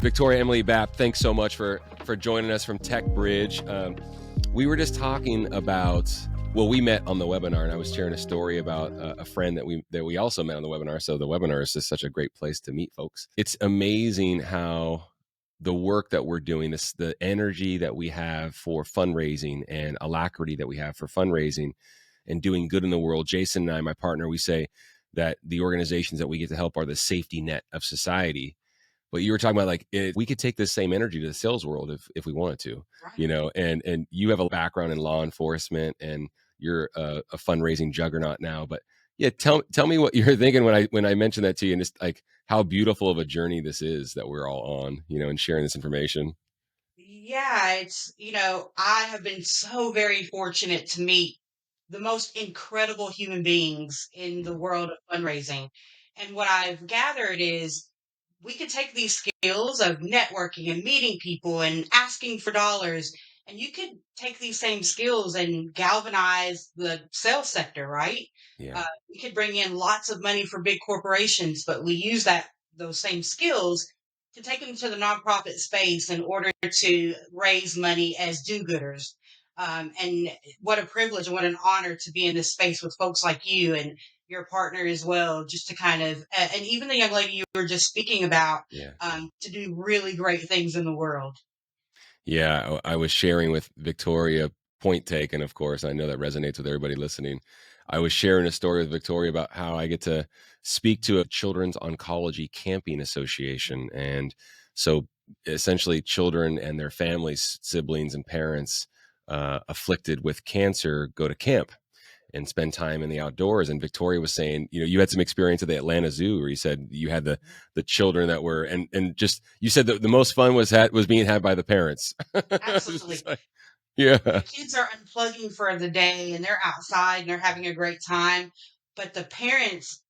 Victoria, Emily-Bapp, thanks so much for joining us from TechBridge. We were just talking about, well, we met on the webinar, and I was sharing a story about a friend that we also met on the webinar. So the webinar is just such a great place to meet folks. It's amazing how the work that we're doing, the energy that we have for fundraising and alacrity that we have for fundraising and doing good in the world. Jason and I, my partner, we say that the organizations that we get to help are the safety net of society. But you were talking about, like, if we could take this same energy to the sales world if we wanted to, Right. and you have a background in law enforcement and you're a fundraising juggernaut now. But yeah, tell me what you're thinking when I mentioned that to you, and just like how beautiful of a journey this is that we're all on, and sharing this information. Yeah, I have been so very fortunate to meet the most incredible human beings in the Mhm. world of fundraising. And what I've gathered is we could take these skills of networking and meeting people and asking for dollars, and you could take these same skills and galvanize the sales sector, right? Yeah, We could bring in lots of money for big corporations, but we use those same skills to take them to the nonprofit space in order to raise money as do-gooders. And what a privilege and what an honor to be in this space with folks like you and your partner as well, just to kind of, and even the young lady you were just speaking about, yeah. to do really great things in the world. Yeah, I was sharing with Victoria, point taken, of course. I know that resonates with everybody listening. I was sharing a story with Victoria about how I get to speak to a Children's Oncology Camping Association. And so essentially, children and their families, siblings, and parents afflicted with cancer go to camp and spend time in the outdoors. And Victoria was saying, you had some experience at the Atlanta Zoo where you said you had the children that were, and just, you said that the most fun was being had by the parents. Absolutely. The Yeah, kids are unplugging for the day and they're outside and they're having a great time. But the parents,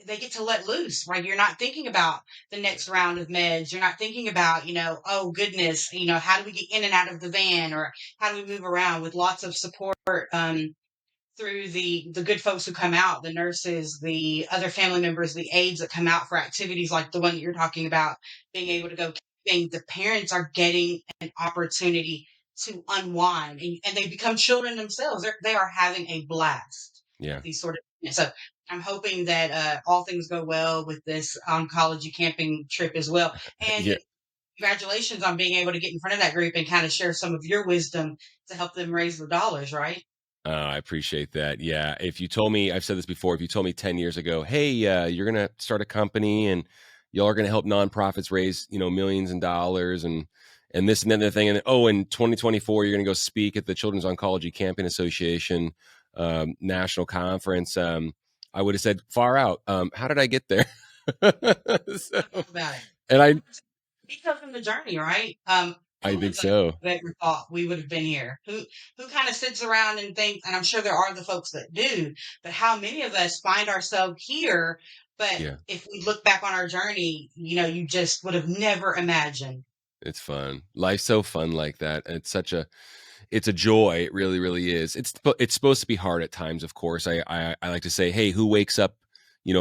they get to let loose, right? You're not thinking about the next round of meds. You're not thinking about, oh goodness, how do we get in and out of the van or how do we move around with lots of support through the good folks who come out, the nurses, the other family members, the aides that come out for activities like the one that you're talking about, being yeah, able to go camping. The parents are getting an opportunity to unwind and they become children themselves. They are having a blast yeah, at these sort of. So I'm hoping that all things go well with this oncology camping trip as well. And yeah. congratulations on being able to get in front of that group and kind of share some of your wisdom to help them raise the dollars, right? I appreciate that. Yeah. If you told me, I've said this before, if you told me 10 years ago, hey, you're going to start a company and y'all are going to help nonprofits raise, millions and dollars and this and that and the thing. And oh, in 2024, you're going to go speak at the Children's Oncology Camping Association national conference. I would have said far out. How did I get there? So, No doubt about it. and Because from the journey, right? I Who think of us so. would have ever thought we would have been here? Who kind of sits around and thinks, and I'm sure there are the folks that do, but how many of us find ourselves here? But Yeah. if we look back on our journey, you just would have never imagined. It's fun. Life's so fun like that. And it's a joy. It really, really is. It's supposed to be hard at times, of course. I like to say, hey, who wakes up,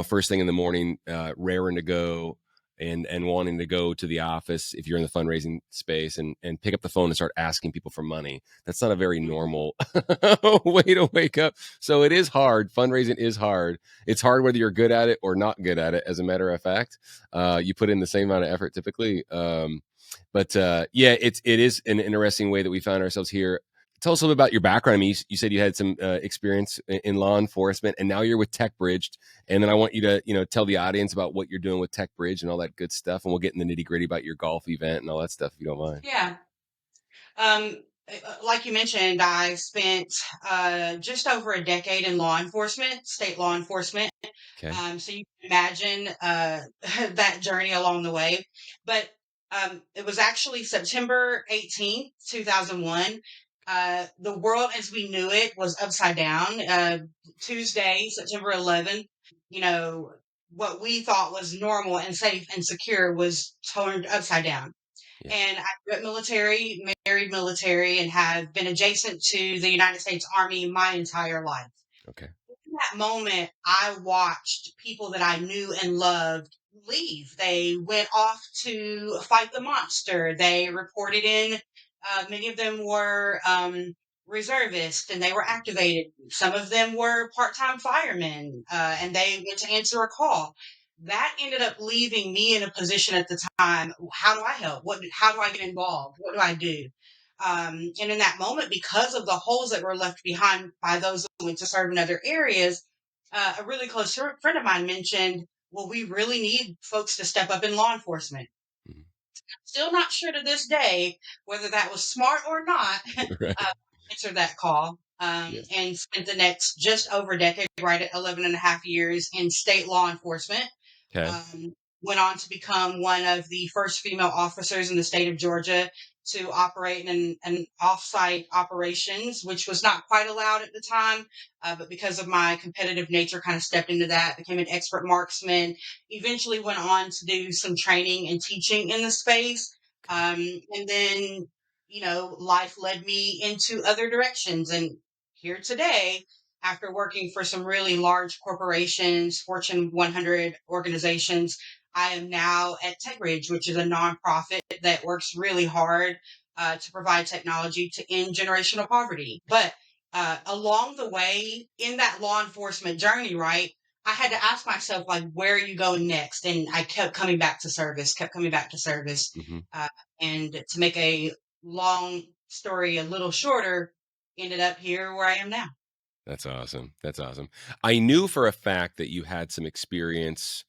first thing in the morning, raring to go and wanting to go to the office if you're in the fundraising space and pick up the phone and start asking people for money. That's not a very Mhm. normal way to wake up. So it is hard. Fundraising is hard. It's hard whether you're good at it or not good at it. As a matter of fact, you put in the same amount of effort typically. But yeah, it is an interesting way that we found ourselves here. Tell us a little bit about your background. I mean, you said you had some experience in law enforcement, and now you're with TechBridge. And then I want you to, tell the audience about what you're doing with TechBridge and all that good stuff. And we'll get in the nitty gritty about your golf event and all that stuff, if you don't mind. Yeah. Like you mentioned, I spent just over a decade in law enforcement, state law enforcement. Okay. So you can imagine that journey along the way. But it was actually September 18th, 2001. The world as we knew it was upside down. Tuesday, September 11th, you know, what we thought was normal and safe and secure was turned upside down. Yeah. And I grew up military, married military, and have been adjacent to the United States Army my entire life. Okay. that moment, I watched people that I knew and loved leave. They went off to fight the monster. They reported in. Many of them were reservists and they were activated. Some of them were part time firemen and they went to answer a call. That ended up leaving me in a position at the time. How do I help? How do I get involved? What do I do? And in that moment, because of the holes that were left behind by those who went to serve in other areas, a really close friend of mine mentioned, well, we really need folks to step up in law enforcement. Mhm. Still not sure to this day whether that was smart or not. Right. Answered that call Yeah. and spent the next just over a decade, right at 11 and a half years in state law enforcement. Okay. Um, went on to become one of the first female officers in the state of Georgia to operate in an off-site operations, which was not quite allowed at the time, but because of my competitive nature, kind of stepped into that, became an expert marksman, eventually went on to do some training and teaching in the space. Okay. And then, life led me into other directions. And here today, after working for some really large corporations, Fortune 100 organizations, I am now at TechBridge, which is a nonprofit that works really hard to provide technology to end generational poverty. But along the way, in that law enforcement journey, right, I had to ask myself, like, where are you going next? And I kept coming back to service, kept coming back to service. Hmm. Uh, and to make a long story a little shorter, ended up here where I am now. That's awesome. That's awesome. I knew for a fact that you had some experience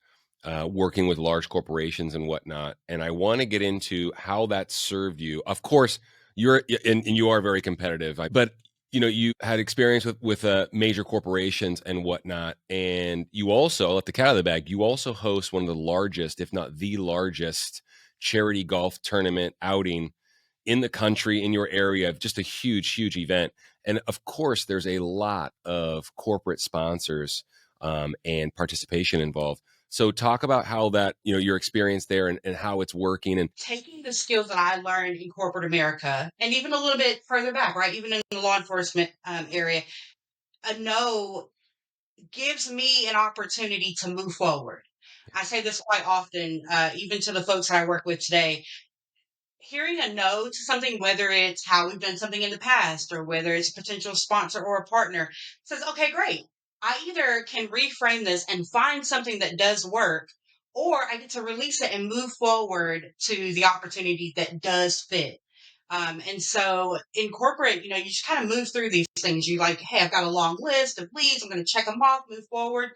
working with large corporations and whatnot, and I want to get into how that served you. Of course, and you are very competitive, but you had experience with major corporations and whatnot, and you also, I'll let the cat out of the bag. You also host one of the largest, if not the largest, charity golf tournament outing in the country, in your area, just a huge, huge event. And of course, there's a lot of corporate sponsors and participation involved. So talk about how that, your experience there and how it's working. And Taking the skills that I learned in corporate America and even a little bit further back, right? Even in the law enforcement area, a no gives me an opportunity to move forward. I say this quite often, even to the folks that I work with today. Hearing a no to something, whether it's how we've done something in the past or whether it's a potential sponsor or a partner, says, okay, great. I either can reframe this and find something that does work, or I get to release it and move forward to the opportunity that does fit. And so in corporate, you just kind of move through these things. You like, hey, I've got a long list of leads. I'm going to check them off, move forward.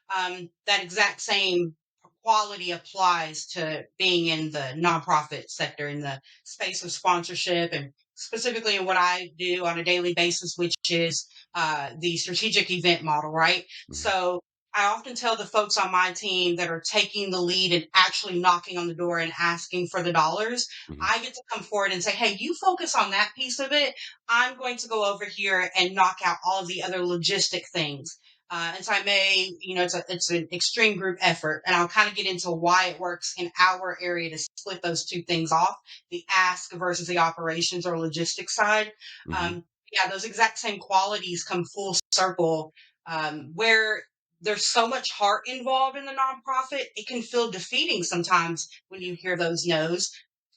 That exact same quality applies to being in the nonprofit sector, in the space of sponsorship, and specifically in what I do on a daily basis, which is the strategic event model, right? Mhm, So I often tell the folks on my team that are taking the lead and actually knocking on the door and asking for the dollars, mhm, I get to come forward and say, hey, you focus on that piece of it. I'm going to go over here and knock out all of the other logistic things. And so I may, it's an extreme group effort, and I'll kind of get into why it works in our area to split those two things off, the ask versus the operations or logistics side. mhm. Yeah, those exact same qualities come full circle, where there's so much heart involved in the nonprofit, it can feel defeating sometimes when you hear those no's.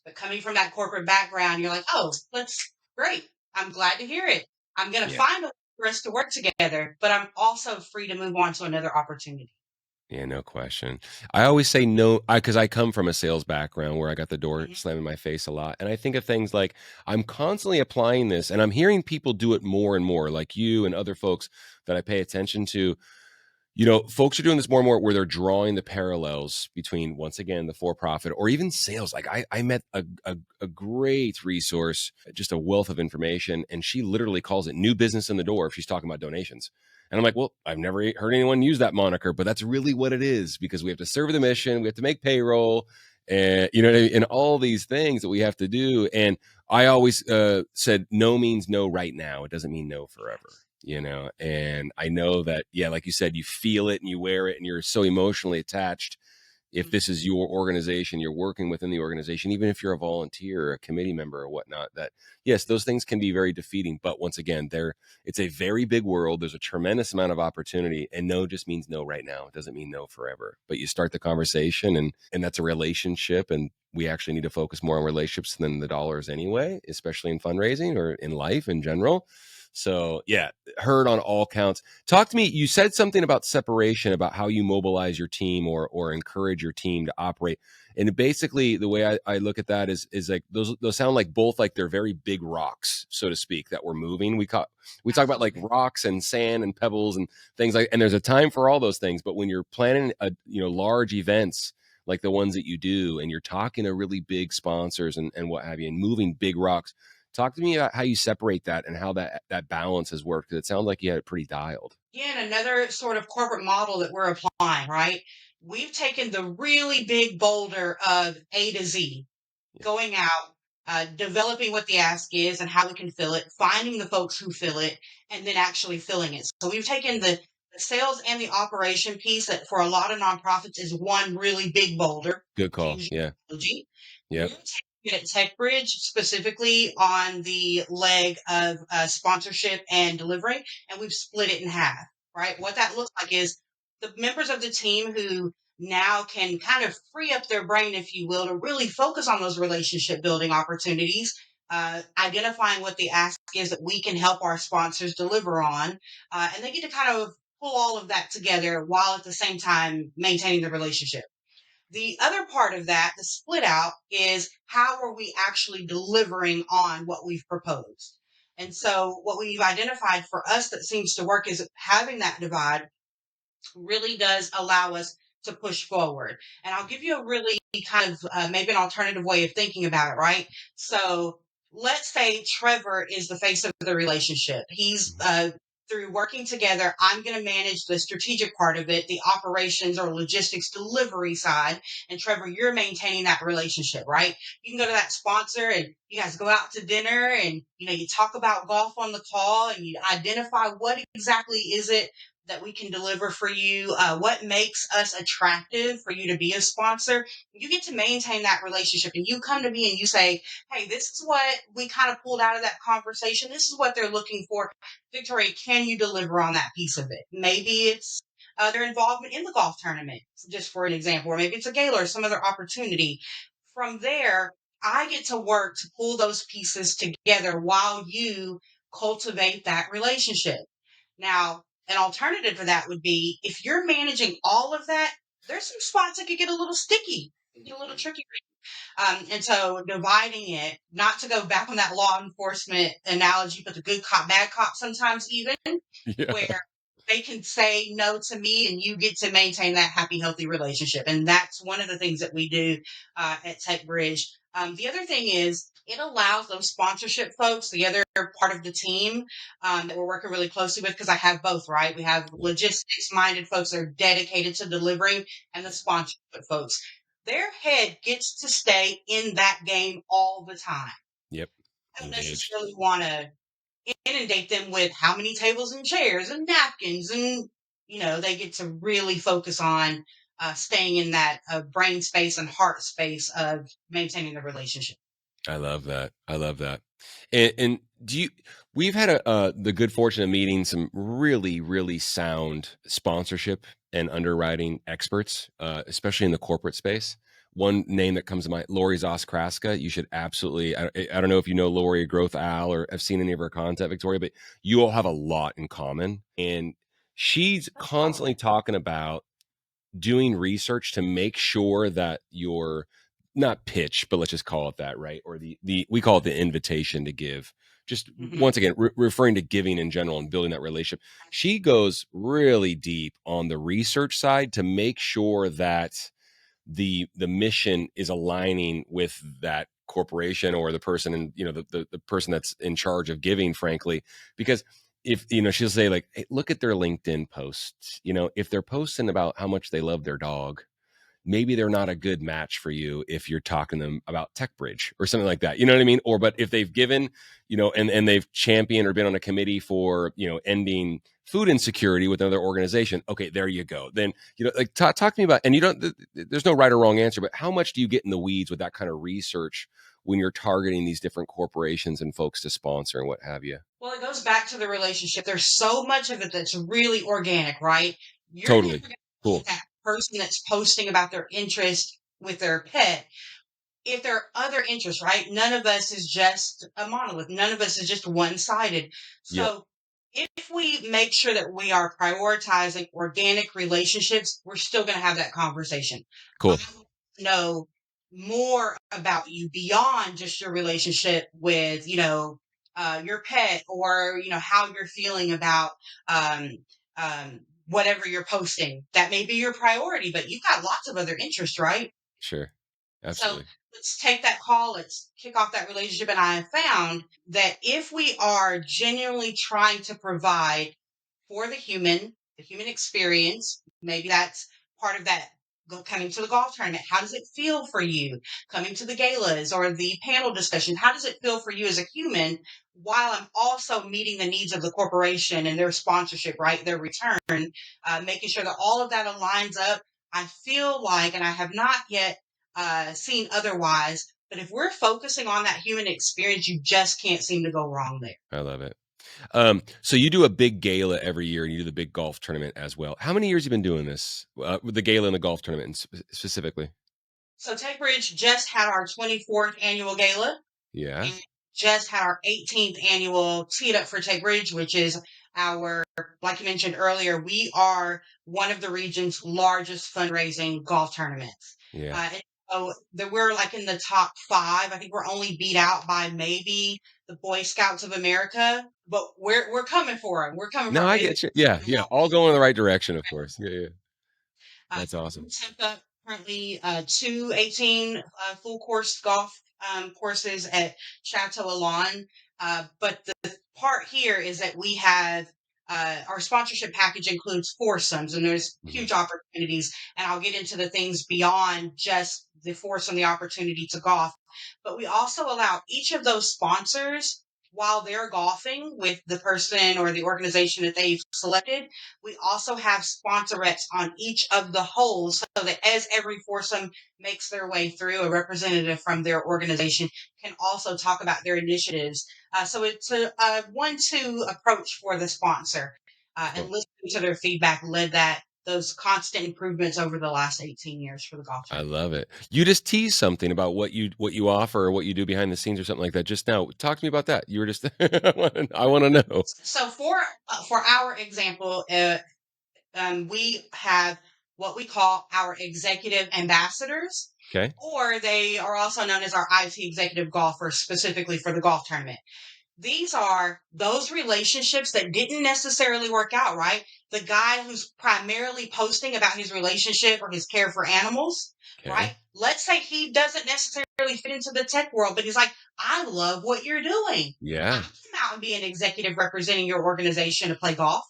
But coming from that corporate background, you're like, oh, that's great. I'm glad to hear it. I'm going to Yeah. find a way for us to work together, but I'm also free to move on to another opportunity. Yeah, no question. I always say no, because I come from a sales background where I got the door Mhm. slammed in my face a lot. And I think of things like I'm constantly applying this and I'm hearing people do it more and more, like you and other folks that I pay attention to. Folks are doing this more and more where they're drawing the parallels between, once again, the for profit or even sales. Like I met a great resource, just a wealth of information, and she literally calls it new business in the door if she's talking about donations. And I'm like, well, I've never heard anyone use that moniker, but that's really what it is because we have to serve the mission, we have to make payroll, and and all these things that we have to do. And I always said no means no right now. It doesn't mean no forever. And I know that, yeah, like you said, you feel it and you wear it and you're so emotionally attached if this is your organization, you're working within the organization, even if you're a volunteer or a committee member or whatnot, that yes, those things can be very defeating. But once again, it's a very big world. There's a tremendous amount of opportunity, and no just means no right now. It doesn't mean no forever. But you start the conversation, and that's a relationship, and we actually need to focus more on relationships than the dollars anyway, especially in fundraising or in life in general. So yeah, heard on all counts. Talk to me. You said something about separation, about how you mobilize your team or encourage your team to operate. And basically, the way I look at that is like those sound like both like they're very big rocks, so to speak, that we're moving. We talk about like Absolutely. rocks and sand and pebbles and things like. And there's a time for all those things. But when you're planning large events like the ones that you do, and you're talking to really big sponsors and what have you, and moving big rocks. Talk to me about how you separate that and how that balance has worked, because it sounds like you had it pretty dialed. Again, another sort of corporate model that we're applying, right? We've taken the really big boulder of A to Z, Yeah. going out, developing what the ask is and how we can fill it, finding the folks who fill it, and then actually filling it. So we've taken the sales and the operation piece that for a lot of nonprofits is one really big boulder, Good to call. use Yeah. your analogy. We're Yep. taking it at TechBridge specifically on the leg of sponsorship and delivering, and we've split it in half, right? What that looks like is the members of the team who now can kind of free up their brain, if you will, to really focus on those relationship building opportunities, identifying what the ask is that we can help our sponsors deliver on. And they get to kind of pull all of that together while at the same time maintaining the relationship. The other part of that, the split out, is how are we actually delivering on what we've proposed? And so, what we've identified for us that seems to work is having that divide really does allow us to push forward. And I'll give you a really kind of maybe an alternative way of thinking about it, right? So let's say Trevor is the face of the relationship. He's through working together, I'm going to manage the strategic part of it, the operations or logistics delivery side. And Trevor, you're maintaining that relationship, right? You can go to that sponsor and you guys go out to dinner and, you talk about golf on the call and you identify what exactly is it that we can deliver for you, what makes us attractive for you to be a sponsor. You get to maintain that relationship and you come to me and you say, hey, this is what we kind of pulled out of that conversation. This is what they're looking for. Victoria, can you deliver on that piece of it? Maybe it's their involvement in the golf tournament, just for an example, or maybe it's a gala or some other opportunity. From there, I get to work to pull those pieces together while you cultivate that relationship. Now, an alternative to that would be if you're managing all of that, there's some spots that could get a little sticky, get a little tricky. And so dividing it, not to go back on that law enforcement analogy, but the good cop, bad cop sometimes even, Yeah. where they can say no to me and you get to maintain that happy, healthy relationship. And that's one of the things that we do at TechBridge. The other thing is it allows those sponsorship folks, the other part of the team that we're working really closely with, because I have both, right? We have Yep. logistics minded folks that are dedicated to delivering and the sponsorship folks. Their head gets to stay in that game all the time. Yep. I don't Engaged. necessarily want to inundate them with how many tables and chairs and napkins and they get to really focus on staying in that brain space and heart space of maintaining the relationship. I love that. I love that. And do you? We've had the good fortune of meeting some really, really sound sponsorship and underwriting experts, especially in the corporate space. One name that comes to mind, Lori Zoskraska. You should absolutely. I don't know if you know Lori or Growth Al or have seen any of her content, Victoria, but you all have a lot in common. And she's That's constantly awesome. talking about doing research to make sure that your not pitch, but let's just call it that, right? Or the we call it the invitation to give. Just Hmm. once again, referring to giving in general and building that relationship. She goes really deep on the research side to make sure that the mission is aligning with that corporation or the person and the person that's in charge of giving, frankly, because if she'll say like, hey, look at their LinkedIn posts, if they're posting about how much they love their dog, maybe they're not a good match for you if you're talking to them about TechBridge or something like that. You know what I mean? Or but if they've given, and they've championed or been on a committee for, ending food insecurity with another organization. Okay, there you go. Then, like talk to me about, and you don't, there's no right or wrong answer, but how much do you get in the weeds with that kind of research when you're targeting these different corporations and folks to sponsor and what have you? Well, it goes back to the relationship. There's so much of it that's really organic, right? You're never Totally. going to Cool. get that person that's posting about their interest with their pet if there are other interests, right? None of us is just a monolith. None of us is just one-sided. Yep. So if we make sure that we are prioritizing organic relationships, we're still going to have that conversation. I Cool. know more about you beyond just your relationship with, your pet, or, how you're feeling about um, whatever you're posting. That may be your priority, but you've got lots of other interests, right? Sure. So Absolutely. let's take that call. Let's kick off that relationship. And I have found that if we are genuinely trying to provide for the human experience, maybe that's part of that coming to the golf tournament. How does it feel for you coming to the galas or the panel discussion? How does it feel for you as a human, while I'm also meeting the needs of the corporation and their sponsorship, right? Their return, making sure that all of that aligns up. I feel like, and I have not yet seen otherwise, but if we're focusing on that human experience, you just can't seem to go wrong there. I love it. So you do a big gala every year and you do the big golf tournament as well. How many years have you been doing this? With the gala and the golf tournament specifically? So TechBridge just had our 24th annual gala, Yeah. and just had our 18th annual Tee It Up for TechBridge, which is our, like you mentioned earlier, we are one of the region's largest fundraising golf tournaments. Yeah. And so we're like in the top five. I think we're only beat out by maybe the Boy Scouts of America, but we're coming for them. We're coming No, for them. I But it's get you. Yeah. Yeah. All going in the right direction, of course. Yeah. Yeah. That's awesome. Tampa, currently two 18 full course golf courses at Chateau Alon. But the part here is that we have our sponsorship package includes foursomes, and there's Mhm. huge opportunities. And I'll get into the things beyond just the foursome, the opportunity to golf. But we also allow each of those sponsors, while they're golfing with the person or the organization that they've selected, we also have sponsorettes on each of the holes, so that as every foursome makes their way through, a representative from their organization can also talk about their initiatives. So it's a 1-2 approach for the sponsor. And Cool. listening to their feedback led those constant improvements over the last 18 years for the golf I tournament. love it. You just teased something about what you offer or what you do behind the scenes or something like that just now. Talk to me about that. You were just I want to know. So for our example, we have what we call our executive ambassadors, Okay. or they are also known as our IT executive golfers, specifically for the golf tournament. These are those relationships that didn't necessarily work out, right? The guy who's primarily posting about his relationship or his care for animals, right? Okay. Let's say he doesn't necessarily fit into the tech world, but he's like, I love what you're doing. I Yeah. come out and be an executive representing your organization to play golf,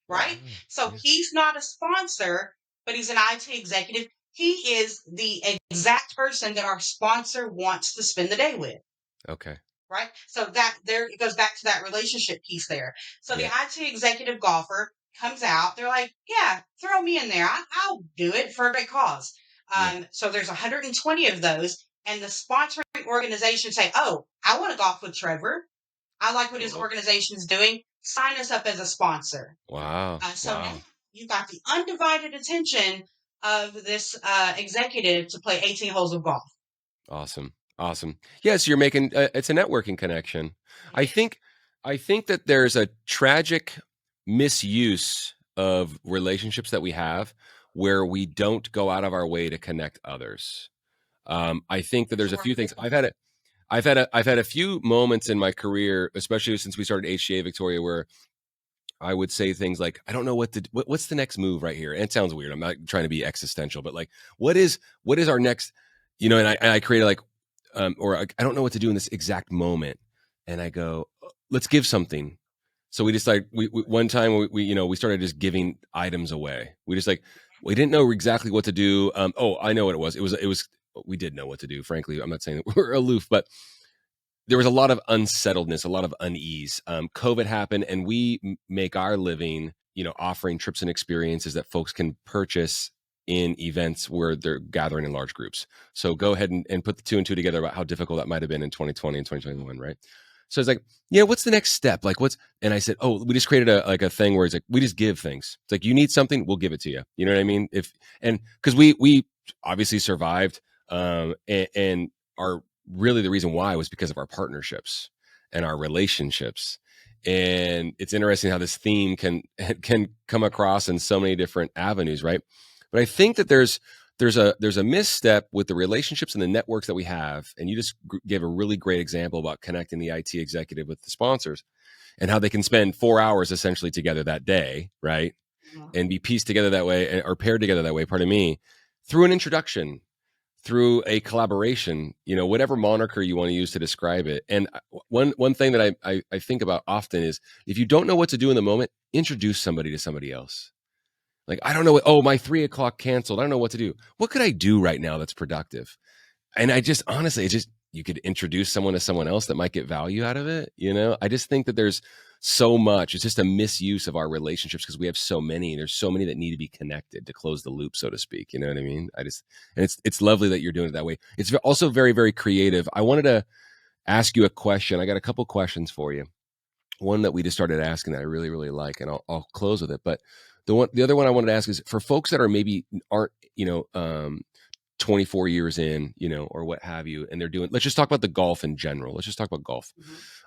right? Wow. So Yeah. he's not a sponsor, but he's an IT executive. He is the exact person that our sponsor wants to spend the day with, Okay. right? So that there it goes back to that relationship piece there. So the Yeah. IT executive golfer comes out. They're like, yeah, throw me in there. I'll do it for a great cause. Yeah. So there's 120 of those, and the sponsoring organization say, oh, I want to golf with Trevor. I like what his Cool. organization's doing. Sign us up as a sponsor. Wow. So now Wow. you got the undivided attention of this executive to play 18 holes of golf. Awesome. Awesome. Yes, you're making it's a networking connection. It I is. think I think that there's a tragic misuse of relationships that we have where we don't go out of our way to connect others. I think that There's there's a a word few for things I've had a few moments in my career, especially since we started HGA Victoria, where I would say things like, I don't know what's the next move right here. And it sounds weird. I'm not trying to be existential, but like, what is our next, and I created like, or I don't know what to do in this exact moment. And I go, let's give something. So we just like, we one time we started just giving items away. We didn't know exactly what to do. Oh, I know what it was. We did know what to do. Frankly, I'm not saying that we're aloof, but there was a lot of unsettledness, a lot of unease. COVID happened, and we make our living offering trips and experiences that folks can purchase in events where they're gathering in large groups. So go ahead and put the two and two together about how difficult that might have been in 2020 and 2021, right? So it's like, yeah, what's the next step? Like, and I said, oh, we just created a thing where it's like, we just give things. It's like, you need something, we'll give it to you. You know what I mean? Because we obviously survived, and are really the reason why was because of our partnerships and our relationships. And it's interesting how this theme can come across in so many different avenues, right? But I think that there's a misstep with the relationships and the networks that we have. And you just gave a really great example about connecting the IT executive with the sponsors and how they can spend 4 hours essentially together that day, right? Yeah. And be pieced together that way, or paired together that way, pardon me, through an introduction, through a collaboration, whatever moniker you want to use to describe it. And one thing that I think about often is, if you don't know what to do in the moment, introduce somebody to somebody else. Like, I don't know oh, my 3:00 canceled. I don't know what to do. What could I do right now that's productive? And I just, honestly, you could introduce someone to someone else that might get value out of it. I just think that there's so much. It's just a misuse of our relationships because we have so many. There's so many that need to be connected to close the loop, so to speak. You know what I mean? And it's lovely that you're doing it that way. It's also very, very creative. I wanted to ask you a question. I got a couple questions for you. One that we just started asking that I really, really like, and I'll close with it. But the other one I wanted to ask is, for folks that aren't 24 years in, or what have you, and let's just talk about the golf in general. Let's just talk about golf.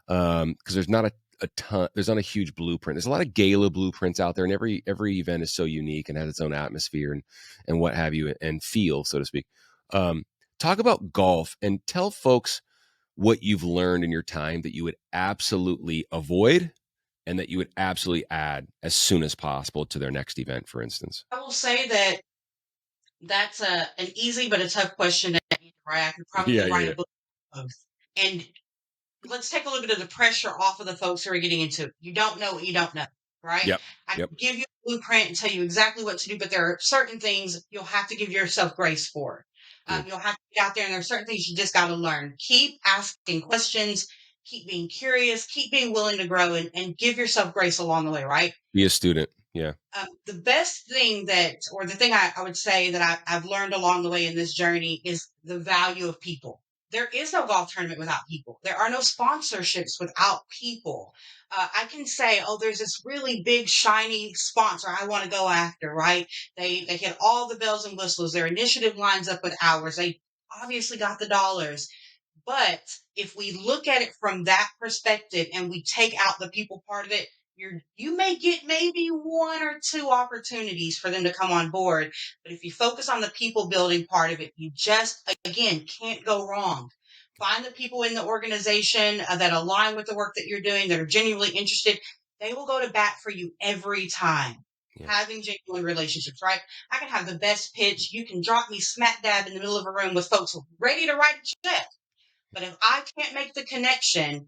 Because there's not a ton, there's not a huge blueprint. There's a lot of gala blueprints out there, and every event is so unique and has its own atmosphere and what have you, and feel, so to speak. Talk about golf and tell folks what you've learned in your time that you would absolutely avoid and that you would absolutely add as soon as possible to their next event, for instance. I will say that that's an easy but a tough question to answer, right? I could Yeah, probably yeah, write a yeah. book on both. And let's take a little bit of the pressure off of the folks who are getting into it. You don't know what you don't know, right? Yep. I Yep. can give you a blueprint and tell you exactly what to do, but there are certain things you'll have to give yourself grace for. Good. You'll have to get out there, and there are certain things you just got to learn. Keep asking questions, keep being curious, keep being willing to grow, and give yourself grace along the way, right? Be a student. Yeah. The best thing or the thing I would say that I've learned along the way in this journey is the value of people. There is no golf tournament without people. There are no sponsorships without people. I can say, oh, there's this really big, shiny sponsor I want to go after, right? They hit all the bells and whistles. Their initiative lines up with ours. They obviously got the dollars. But if we look at it from that perspective and we take out the people part of it, you may get maybe one or two opportunities for them to come on board. But if you focus on the people building part of it, you just, again, can't go wrong. Find the people in the organization that align with the work that you're doing, that are genuinely interested. They will go to bat for you every time. Yeah. Having genuine relationships, right? I can have the best pitch. You can drop me smack dab in the middle of a room with folks ready to write a check. But if I can't make the connection,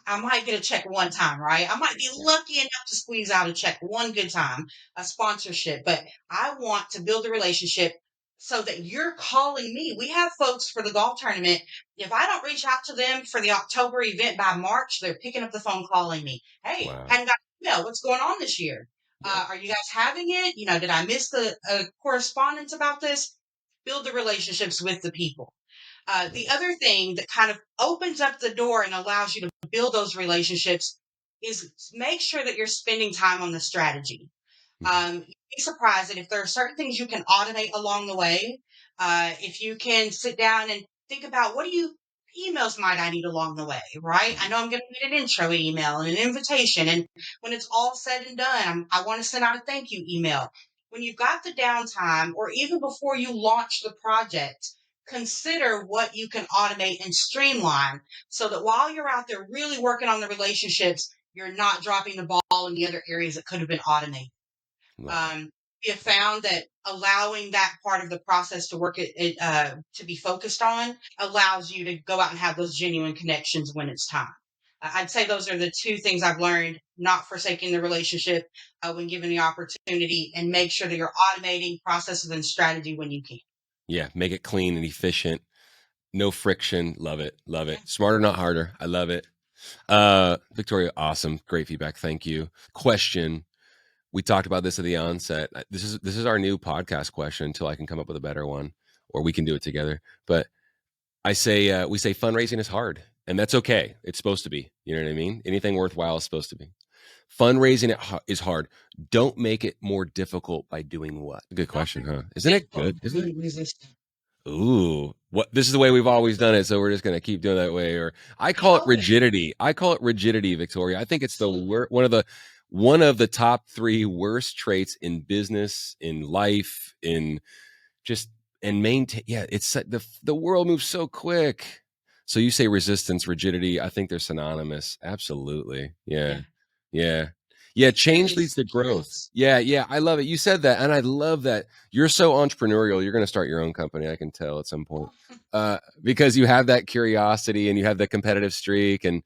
I might get a check one time, right? I might be lucky enough to squeeze out a check one good time, a sponsorship, but I want to build a relationship so that you're calling me. We have folks for the golf tournament. If I don't reach out to them for the October event by March, they're picking up the phone calling me. Hey, Wow. hadn't got an email. What's going on this year? Yeah. Are you guys having it? Did I miss the correspondence about this? Build the relationships with the people. The other thing that kind of opens up the door and allows you to build those relationships is make sure that you're spending time on the strategy. You'd be surprised that if there are certain things you can automate along the way, if you can sit down and think about emails might I need along the way, right? I know I'm going to need an intro email and an invitation. And when it's all said and done, I want to send out a thank you email. When you've got the downtime, or even before you launch the project, consider what you can automate and streamline so that while you're out there really working on the relationships, you're not dropping the ball in the other areas that could have been automated. Love it. um, we have found that allowing that part of the process to to be focused on allows you to go out and have those genuine connections when it's time. I'd say those are the two things I've learned: not forsaking the relationship when given the opportunity, and make sure that you're automating processes and strategy when you can. Yeah. Make it clean and efficient. No friction. Love it. Love it. Smarter, not harder. I love it. Victoria, awesome. Great feedback. Thank you. Question. we talked about this at the onset. This is our new podcast question until I can come up with a better one, or we can do it together. But we say fundraising is hard, and that's okay. It's supposed to be. You know what I mean? Anything worthwhile is supposed to be. Fundraising is hard. Don't make it more difficult by doing what? Good question, huh? Isn't it good? Isn't it? Resistant. Ooh, what? This is the way we've always done it, so we're just going to keep doing that way. Or I call it rigidity. I call it rigidity, Victoria. I think it's one of the top 3 worst traits in business, in life, in just and maintain. Yeah, it's the world moves so quick. So you say resistance, rigidity. I think they're synonymous. Absolutely. Yeah. Yeah. Yeah. Change leads to growth. Yeah. Yeah. I love it. You said that. And I love that you're so entrepreneurial. You're going to start your own company. I can tell at some point, because you have that curiosity and you have the competitive streak and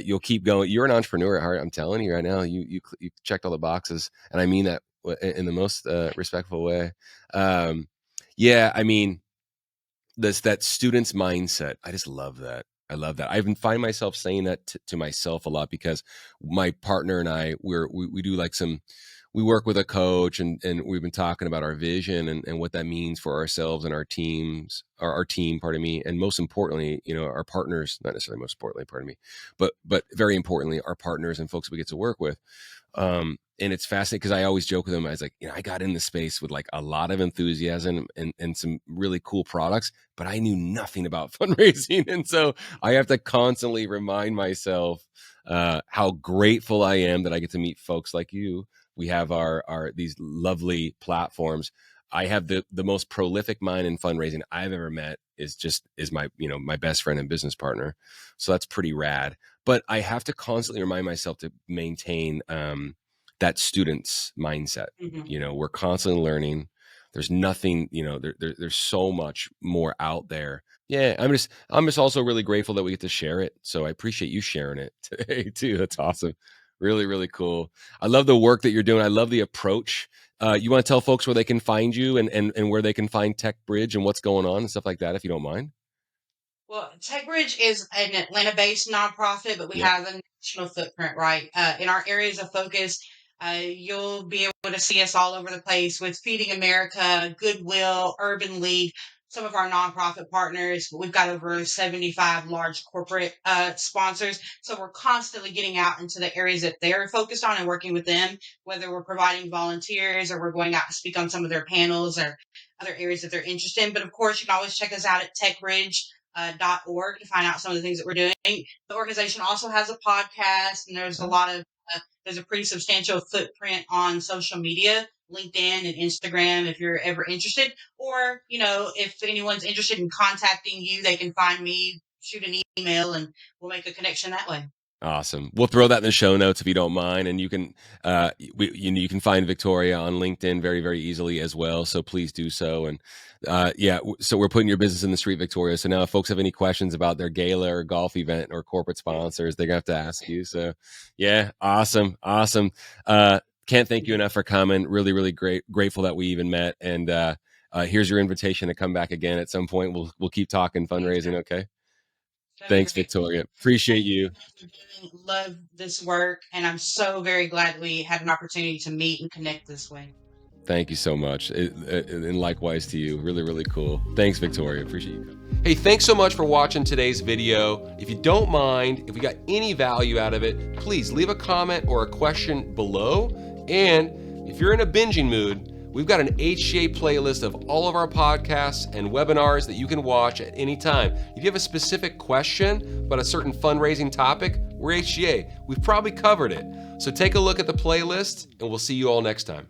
you'll keep going. You're an entrepreneur at heart. I'm telling you right now, you checked all the boxes, and I mean that in the most respectful way. Yeah, I mean, that student's mindset. I just love that. I love that. I even find myself saying that to myself a lot, because my partner and I, we do like we work with a coach, and we've been talking about our vision and what that means for ourselves and our teams, our team, pardon me. And most importantly, our partners, not necessarily most importantly, pardon me, but very importantly, our partners and folks we get to work with. And it's fascinating because I always joke with them. I was like, I got in the space with like a lot of enthusiasm and some really cool products, but I knew nothing about fundraising. And so I have to constantly remind myself how grateful I am that I get to meet folks like you. We have these lovely platforms. I have the most prolific mind in fundraising I've ever met is my, my best friend and business partner. So that's pretty rad. But I have to constantly remind myself to maintain that student's mindset. We're constantly learning. There's nothing, there's so much more out there. Yeah, I'm just also really grateful that we get to share it. So I appreciate you sharing it today too. That's awesome. Really, really cool. I love the work that you're doing. I love the approach. You want to tell folks where they can find you and where they can find TechBridge and what's going on and stuff like that, if you don't mind? Well, TechBridge is an Atlanta-based nonprofit, but we have a national footprint, right? In our areas of focus, you'll be able to see us all over the place with Feeding America, Goodwill, Urban League, some of our nonprofit partners. We've got over 75 large corporate sponsors. So we're constantly getting out into the areas that they're focused on and working with them, whether we're providing volunteers or we're going out to speak on some of their panels or other areas that they're interested in. But of course, you can always check us out at TechBridge. .org to find out some of the things that we're doing. The organization also has a podcast, and there's there's a pretty substantial footprint on social media, LinkedIn and Instagram, if you're ever interested. Or, if anyone's interested in contacting you, they can find me, shoot an email, and we'll make a connection that way. Awesome. We'll throw that in the show notes if you don't mind, and you can you can find Victoria on LinkedIn very, very easily as well. So please do so. And so we're putting your business in the street, Victoria. So now if folks have any questions about their gala or golf event or corporate sponsors, they're gonna have to ask you. So yeah, awesome. Can't thank you enough for coming. Really, really grateful that we even met. And here's your invitation to come back again at some point. We'll keep talking fundraising. Okay. Thanks, Victoria. Appreciate you. Love this work, and I'm so very glad we had an opportunity to meet and connect this way. Thank you so much. And likewise to you. Really, really cool. Thanks, Victoria. Appreciate you. Hey, thanks so much for watching today's video. If you don't mind, if you got any value out of it, please leave a comment or a question below. And if you're in a binging mood, we've got an HCA playlist of all of our podcasts and webinars that you can watch at any time. If you have a specific question about a certain fundraising topic, we're HCA. We've probably covered it. So take a look at the playlist, and we'll see you all next time.